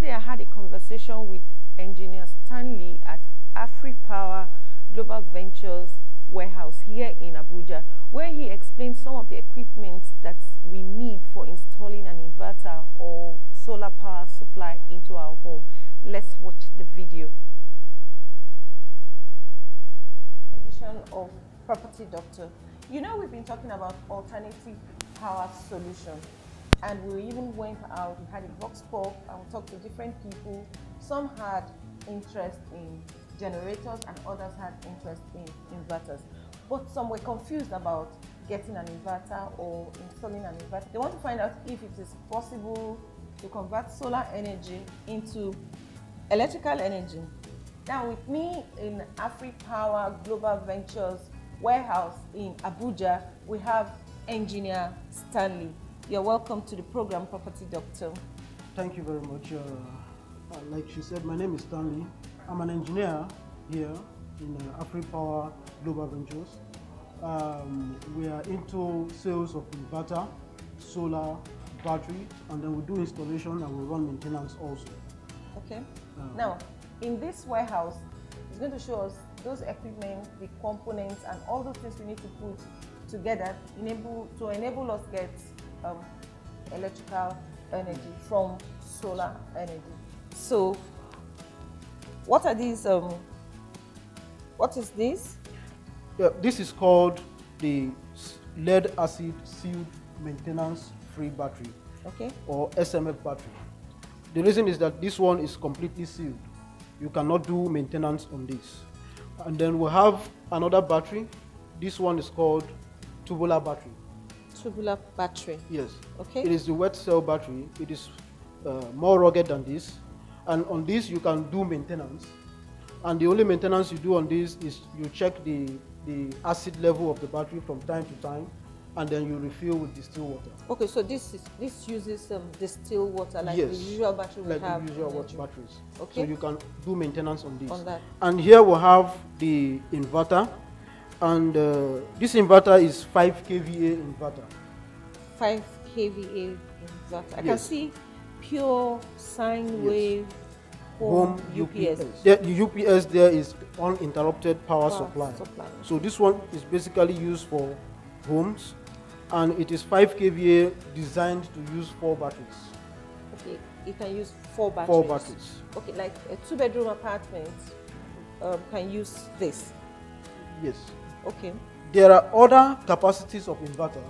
yesterday I had a conversation with engineer Stanley at AfriPower Global Ventures warehouse here in Abuja, where he explained some of the equipment that we need for installing an inverter or solar power supply into our home. Let's watch the video. Edition of Property Doctor. You know, we've been talking about alternative power solution, and we even went out, we had a vox pop, and we talked to different people. Some had interest in generators and others had interest in inverters, but some were confused about getting an inverter or installing an inverter. They want to find out if it is possible to convert solar energy into electrical energy. Now with me in AfriPower Global Ventures warehouse in Abuja, we have engineer Stanley. You're welcome to the program, Property Doctor. Thank you very much. Like she said, my name is Stanley. I'm an engineer here in AfriPower Global Ventures. We are into sales of inverter, solar, battery, and then we do installation and we run maintenance also. Okay. Now, in this warehouse, it's going to show us those equipment, the components, and all those things we need to put together to enable us get electrical energy from solar energy. So, what are these? What is this? Yeah, this is called the lead acid sealed maintenance free battery. Okay. Or SMF battery. The reason is that this one is completely sealed. You cannot do maintenance on this. And then we have another battery. This one is called Tubular Battery. Tubular Battery. Yes. Okay. It is the wet cell battery. It is more rugged than this. And on this you can do maintenance. And the only maintenance you do on this is you check the acid level of the battery from time to time, and then you refill with distilled water. Okay, so this uses distilled water like yes, the usual battery we like have. The usual batteries. Okay. So you can do maintenance on this. On that. And here we have the inverter, and this inverter is 5 kVA inverter. 5 kVA inverter. I can see pure sine wave home UPS. The UPS there is uninterrupted power supply. So this one is basically used for homes, and it is 5 kVA designed to use 4 batteries. Okay, you can use 4 batteries. 4 batteries. Okay, like a 2-bedroom apartment can use this. Yes. Okay. There are other capacities of inverter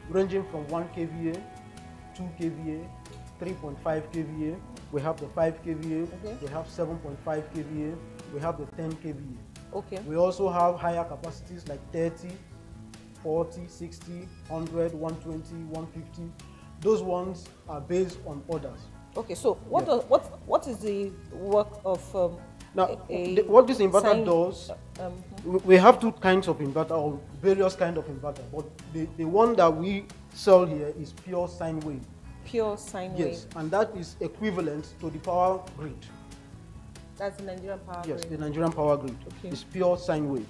ranging from 1 kVA, 2 kVA, 3.5 kVA. We have the 5 kVA. Okay. We have 7.5 kVA. We have the 10 kVA. Okay. We also have higher capacities like 30, 40, 60, 100, 120, 150. Those ones are based on orders. Okay, so what is the work of now, what this inverter does, we have 2 kinds of inverter, or various kinds of inverter, but the one that we sell here is pure sine wave. Pure sine wave. Yes, and that is equivalent to the power grid. That's the Nigerian power grid. Yes, the Nigerian power grid. Okay. It's pure sine wave.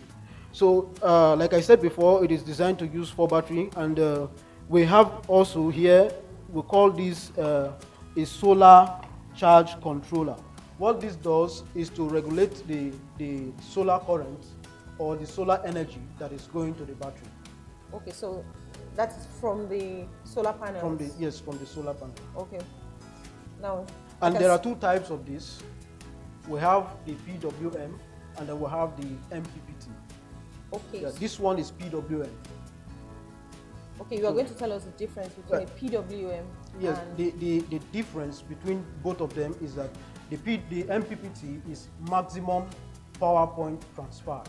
So, like I said before, it is designed to use 4 battery, and we have also here, we call this a solar charge controller. What this does is to regulate the solar current or the solar energy that is going to the battery. Okay, so that is from the solar panels? From the solar panel. Okay. Now, and there are 2 types of this. We have the PWM, and then we have the MPPT. Okay. Yeah, this one is PWM. Okay, you are going to tell us the difference between a PWM yes, and... the difference between both of them is that the MPPT is maximum power point transfer,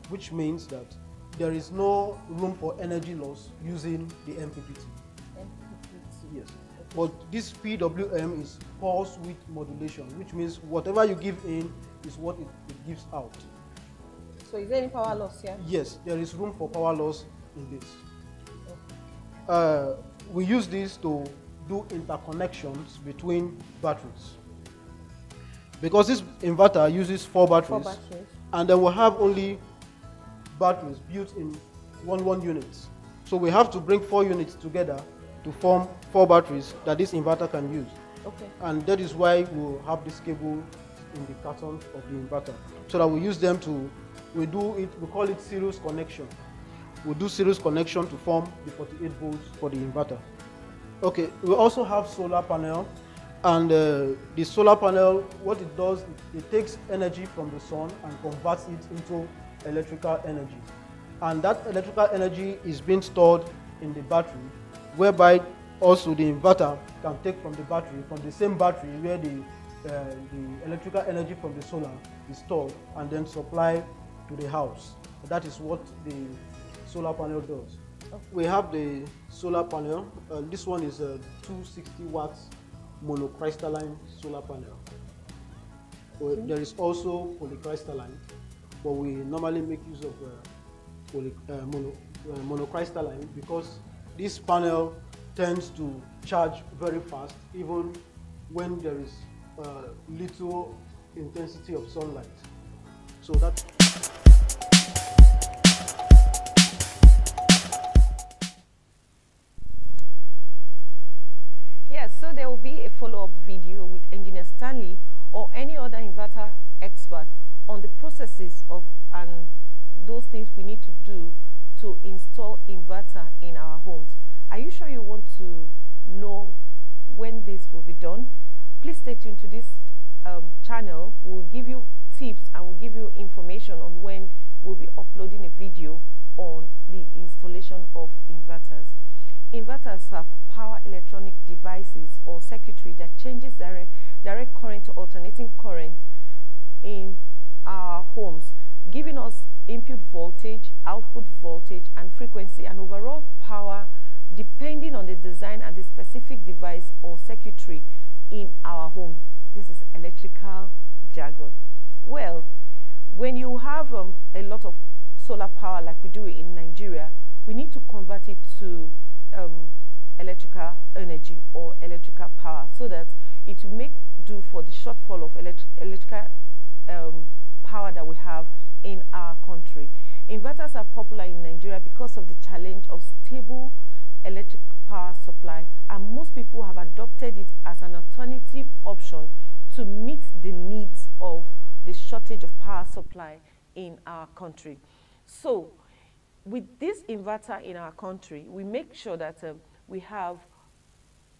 which means that there is no room for energy loss using the MPPT. MPPT. Yes. But this PWM is pulse width modulation, which means whatever you give in is what it gives out. So is there any power loss here? Yes, there is room for power loss in this. Okay. We use this to do interconnections between batteries. Because this inverter uses 4 batteries, and then we have only batteries built in one unit. So we have to bring 4 units together to form 4 batteries that this inverter can use. Okay. And that is why we'll have this cable in the carton of the inverter, so that we use them to, we call it series connection. We'll do series connection to form the 48 volts for the inverter. Okay, we also have solar panel, and the solar panel, what it does, it takes energy from the sun and converts it into electrical energy. And that electrical energy is being stored in the battery, whereby also the inverter can take from the battery, from the same battery where the electrical energy from the solar is stored, and then supply to the house. That is what the solar panel does. Okay. We have the solar panel. This one is a 260 watts monocrystalline solar panel. Okay. There is also polycrystalline, but we normally make use of monocrystalline because this panel tends to charge very fast, even when there is little intensity of sunlight. So that's so there will be a follow-up video with Engineer Stanley or any other inverter expert on the processes of and those things we need to do to install inverter in our homes. Are you sure you want to know when this will be done? Please stay tuned to this channel. We'll give you tips and we'll give you information on when we'll be uploading a video on the installation of inverters. Inverters are power electronic devices or circuitry that changes direct current to alternating current in our homes, giving us input voltage, output voltage, and frequency, and overall power depending on the design and the specific device or circuitry in our home. This is electrical jargon. Well, when you have a lot of solar power like we do in Nigeria, we need to convert it to electrical energy or electrical power so that it will make do for the shortfall of electrical power that we have in our country. Inverters are popular in Nigeria because of the challenge of stable electric power supply, and most people have adopted it as an alternative option to meet the needs of the shortage of power supply in our country. So with this inverter in our country, we make sure that we have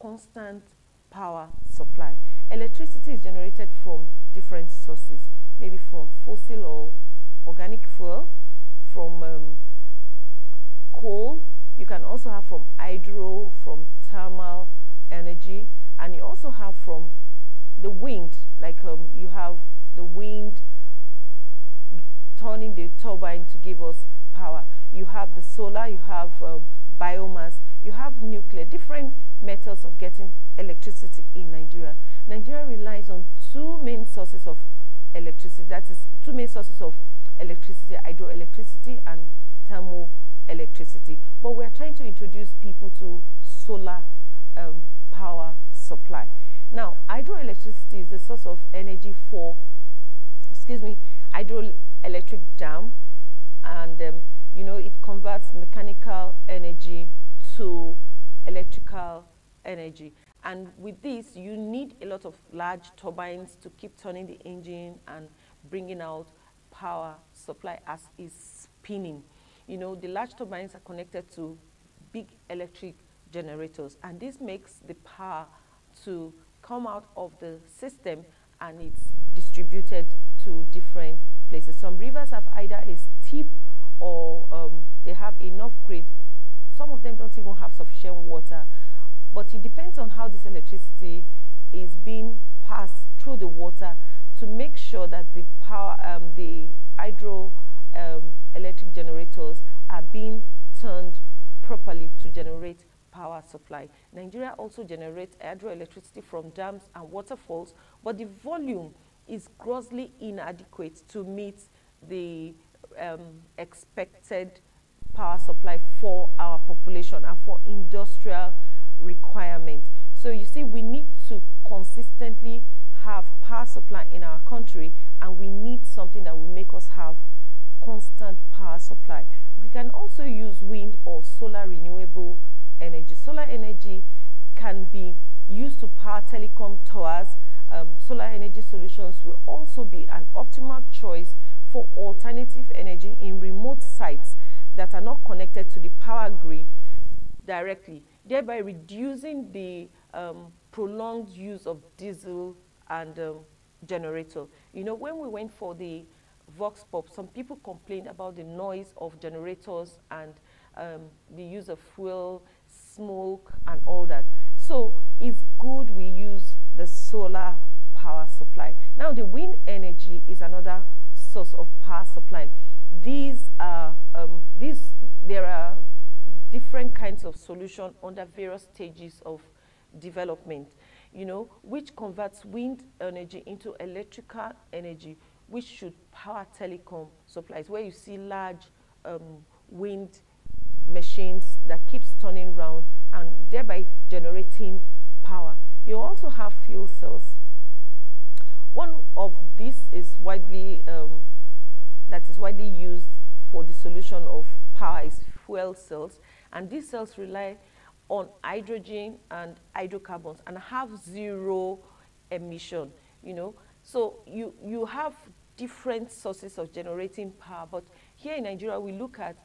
constant power supply. Electricity is generated from different sources, maybe from fossil or organic fuel, from coal. You can also have from hydro, from thermal energy, and you also have from the wind, like you have the wind turning the turbine to give us power. You have the solar, you have biomass, you have nuclear, different methods of getting electricity in Nigeria. Nigeria relies on two main sources of electricity, that is two main sources of electricity, hydroelectricity and thermal electricity. But we are trying to introduce people to solar power supply. Now, hydroelectricity is the source of energy for, hydroelectric dam, and you know, it converts mechanical energy to electrical energy. And with this, you need a lot of large turbines to keep turning the engine and bringing out power supply as it's spinning. You know, the large turbines are connected to big electric generators, and this makes the power to come out of the system, and it's distributed to different places. Some rivers have either a steep or they have enough grade. Some of them don't even have sufficient water, but it depends on how this electricity is being passed through the water to make sure that the power, the hydro electric generators are being turned properly to generate power supply. Nigeria also generates hydroelectricity from dams and waterfalls, but the volume is grossly inadequate to meet the expected power supply for our population and for industrial requirement. So you see, we need to consistently have power supply in our country, and we need something that will make us have constant power supply. We can also use wind or solar renewable energy. Solar energy can be used to power telecom towers, solar energy solutions will also be an optimal choice for alternative energy in remote sites that are not connected to the power grid directly, thereby reducing the prolonged use of diesel and generator. You know, when we went for the Vox Pop, some people complained about the noise of generators and the use of fuel, smoke, and all that. So it's good we use the solar power supply. Now, the wind energy is another source of power supply. There are different kinds of solution under various stages of development, you know, which converts wind energy into electrical energy, which should power telecom supplies, where you see large wind machines that keeps turning round and thereby generating power. You also have fuel cells. One of these is widely used for the solution of power is fuel cells, and these cells rely on hydrogen and hydrocarbons and have zero emission, you know. So you have different sources of generating power, but here in Nigeria we look at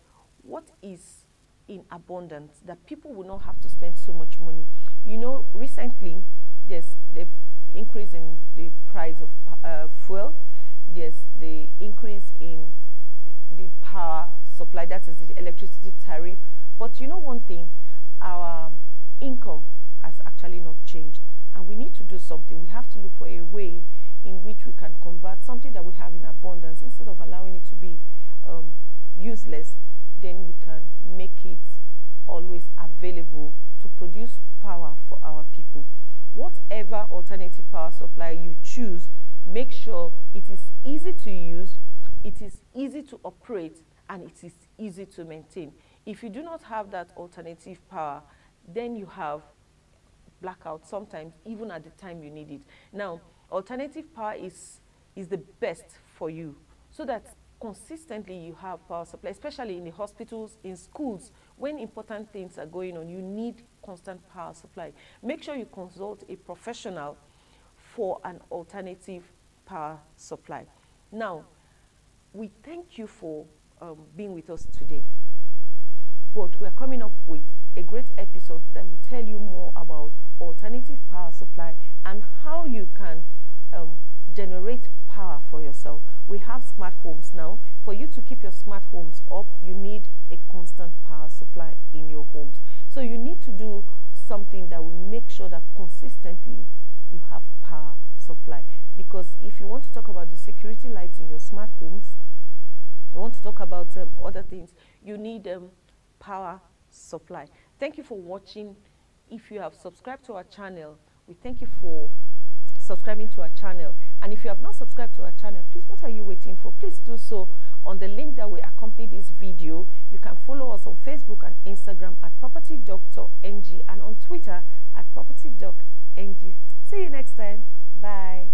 what is in abundance that people will not have to spend so much money. You know, recently there's the increase in the price of fuel, there's the increase in the power supply, that is the electricity tariff. But you know one thing, our income has actually not changed, and we need to do something. We have to look for a way in which we can convert something that we have in abundance, instead of allowing it to be useless, then we can make it always available to produce power for our people. Whatever alternative power supply you choose, make sure it is easy to use, it is easy to operate, and it is easy to maintain. If you do not have that alternative power, then you have blackout sometimes, even at the time you need it. Now, alternative power is the best for you, so that consistently you have power supply, especially in the hospitals, in schools. When important things are going on, you need constant power supply. Make sure you consult a professional for an alternative power supply. Now, we thank you for being with us today, but we're coming up with a great episode that will tell you more about alternative power supply and how you can generate power for yourself. We have smart homes now. For you to keep your smart homes up, you need a constant power supply in your homes. So you need to do something that will make sure that consistently you have power supply. Because if you want to talk about the security lights in your smart homes, you want to talk about other things, you need power supply. Thank you for watching. If you have subscribed to our channel, we thank you for subscribing to our channel. And if you have not subscribed to our channel, please, what are you waiting for? Please do so on the link that will accompany this video. You can follow us on Facebook and Instagram at PropertyDoctorNG and on Twitter at PropertyDocNG. See you next time. Bye.